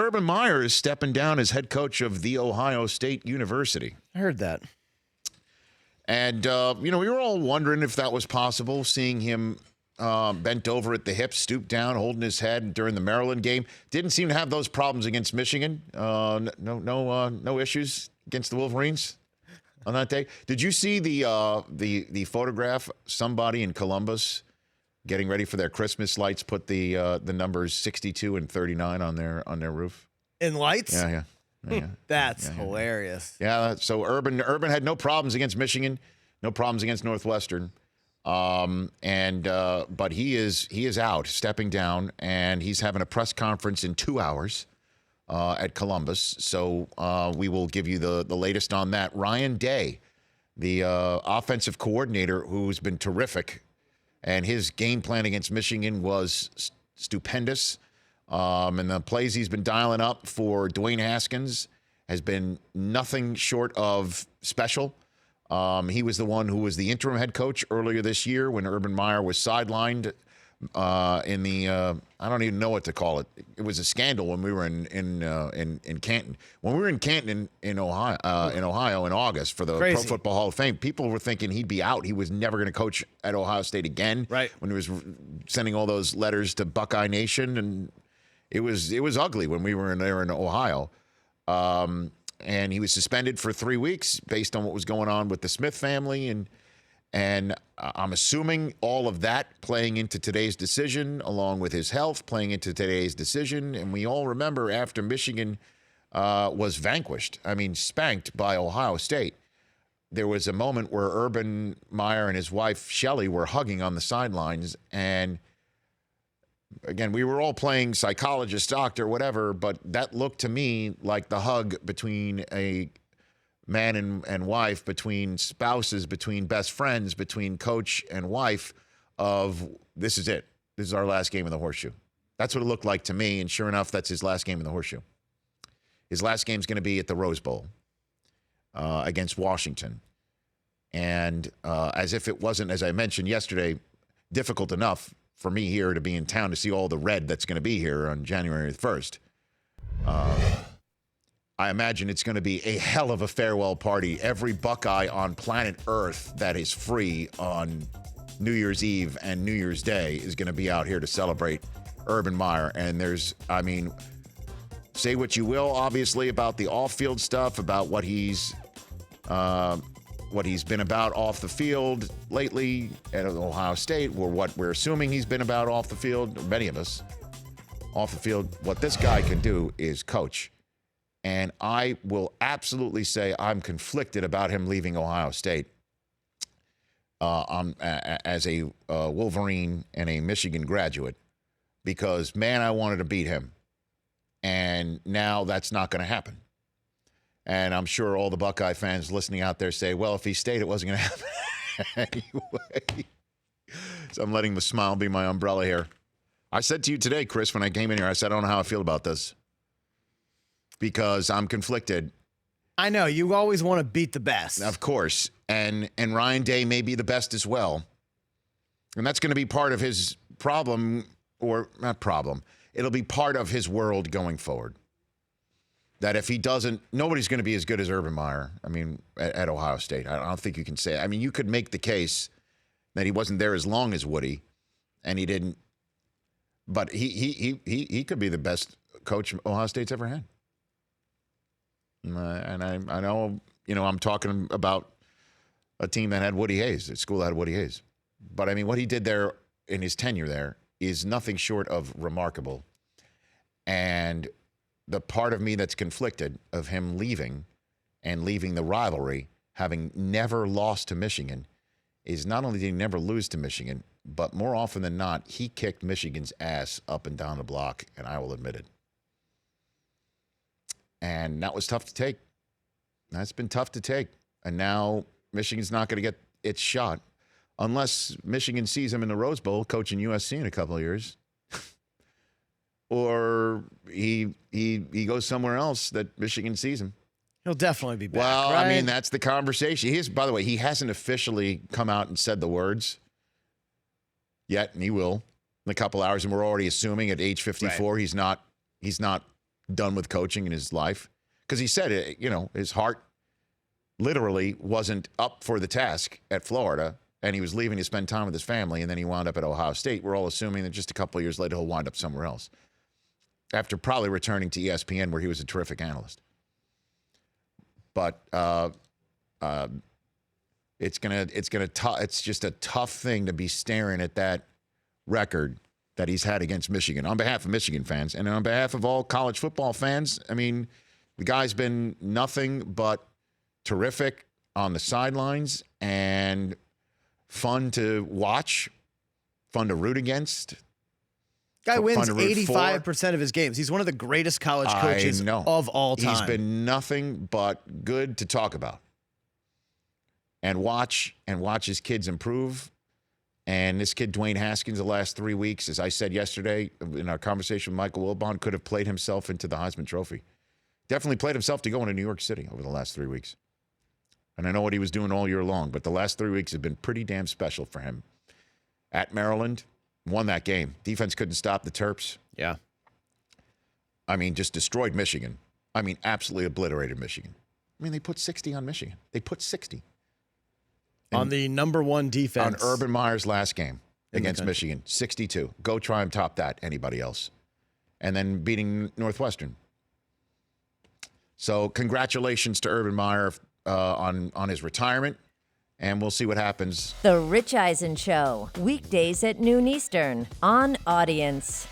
Urban Meyer is stepping down as head coach of The Ohio State University. I heard that. And, we were all wondering if that was possible, seeing him bent over at the hip, stooped down, holding his head during the Maryland game. Didn't seem to have those problems against Michigan. No issues against the Wolverines on that day. Did you see the photograph? Somebody in Columbus getting ready for their Christmas lights put the numbers 62 and 39 on their roof. In lights? Yeah. That's hilarious. Yeah, so Urban had no problems against Michigan, no problems against Northwestern. But he is out, stepping down, and he's having a press conference in 2 hours at Columbus. So we will give you the latest on that. Ryan Day, the offensive coordinator, who's been terrific, and his game plan against Michigan was stupendous. And the plays he's been dialing up for Dwayne Haskins has been nothing short of special. He was the one who was the interim head coach earlier this year when Urban Meyer was sidelined in the I don't even know what to call it. It was a scandal when we were in Canton. When we were in Canton in Ohio in August for the Pro Football Hall of Fame, people were thinking he'd be out. He was never going to coach at Ohio State again. Right. When he was sending all those letters to Buckeye Nation, and it was ugly when we were there in Ohio. And he was suspended for 3 weeks based on what was going on with the Smith family. And I'm assuming all of that playing into today's decision, along with his health playing into today's decision. And we all remember after Michigan was vanquished, spanked by Ohio State, there was a moment where Urban Meyer and his wife, Shelley, were hugging on the sidelines. And again, we were all playing psychologist, doctor, whatever, but that looked to me like the hug between a man and wife, between spouses, between best friends, between coach and wife of this is it. This is our last game in the horseshoe. That's what it looked like to me, and sure enough, that's his last game in the horseshoe. His last game's going to be at the Rose Bowl against Washington. And as if it wasn't, as I mentioned yesterday, difficult enough for me here to be in town to see all the red that's going to be here on January 1st. I imagine it's going to be a hell of a farewell party. Every Buckeye on planet Earth that is free on New Year's Eve and New Year's Day is going to be out here to celebrate Urban Meyer. And say what you will, obviously, about the off-field stuff, about what he's been about off the field lately at Ohio State, or what we're assuming he's been about off the field, many of us, off the field. What this guy can do is coach. And I will absolutely say I'm conflicted about him leaving Ohio State as a Wolverine and a Michigan graduate, because, man, I wanted to beat him. And now that's not going to happen. And I'm sure all the Buckeye fans listening out there say, well, if he stayed, it wasn't going to happen anyway. So I'm letting the smile be my umbrella here. I said to you today, Chris, when I came in here, I said, I don't know how I feel about this, because I'm conflicted. I know. You always want to beat the best. Of course. And Ryan Day may be the best as well. And that's going to be part of his problem, or not problem. It'll be part of his world going forward. That if he doesn't, nobody's going to be as good as Urban Meyer, at Ohio State. I don't think you can say it. You could make the case that he wasn't there as long as Woody, and he didn't. But he could be the best coach Ohio State's ever had. And I know, I'm talking about a team that had Woody Hayes, a school that had Woody Hayes. But, what he did there in his tenure there is nothing short of remarkable. And the part of me that's conflicted of him leaving and leaving the rivalry, having never lost to Michigan, is not only did he never lose to Michigan, but more often than not, he kicked Michigan's ass up and down the block, and I will admit it. And that was tough to take. That's been tough to take. And now Michigan's not going to get its shot unless Michigan sees him in the Rose Bowl coaching USC in a couple of years. Or he goes somewhere else that Michigan sees him. He'll definitely be back. Well, right? That's the conversation. By the way, he hasn't officially come out and said the words yet, and he will in a couple hours. And we're already assuming at age 54 he's not done with coaching in his life. Because he said, his heart literally wasn't up for the task at Florida, and he was leaving to spend time with his family, and then he wound up at Ohio State. We're all assuming that just a couple of years later he'll wind up somewhere else, after probably returning to ESPN, where he was a terrific analyst. But it's just a tough thing to be staring at that record that he's had against Michigan. On behalf of Michigan fans and on behalf of all college football fans, I mean, the guy's been nothing but terrific on the sidelines and fun to watch, fun to root against. Guy wins fun to root 85% of his games. He's one of the greatest college coaches of all time. He's been nothing but good to talk about. And watch his kids improve. And this kid, Dwayne Haskins, the last 3 weeks, as I said yesterday in our conversation with Michael Wilbon, could have played himself into the Heisman Trophy. Definitely played himself to go into New York City over the last 3 weeks. And I know what he was doing all year long, but the last 3 weeks have been pretty damn special for him. At Maryland, won that game. Defense couldn't stop the Terps. Yeah. I mean, just destroyed Michigan. I mean, absolutely obliterated Michigan. I mean, they put 60 on Michigan. They put 60. On the number one defense. On Urban Meyer's last game against Michigan, 62. Go try and top that, anybody else. And then beating Northwestern. So congratulations to Urban Meyer on his retirement, and we'll see what happens. The Rich Eisen Show, weekdays at noon Eastern on Audience.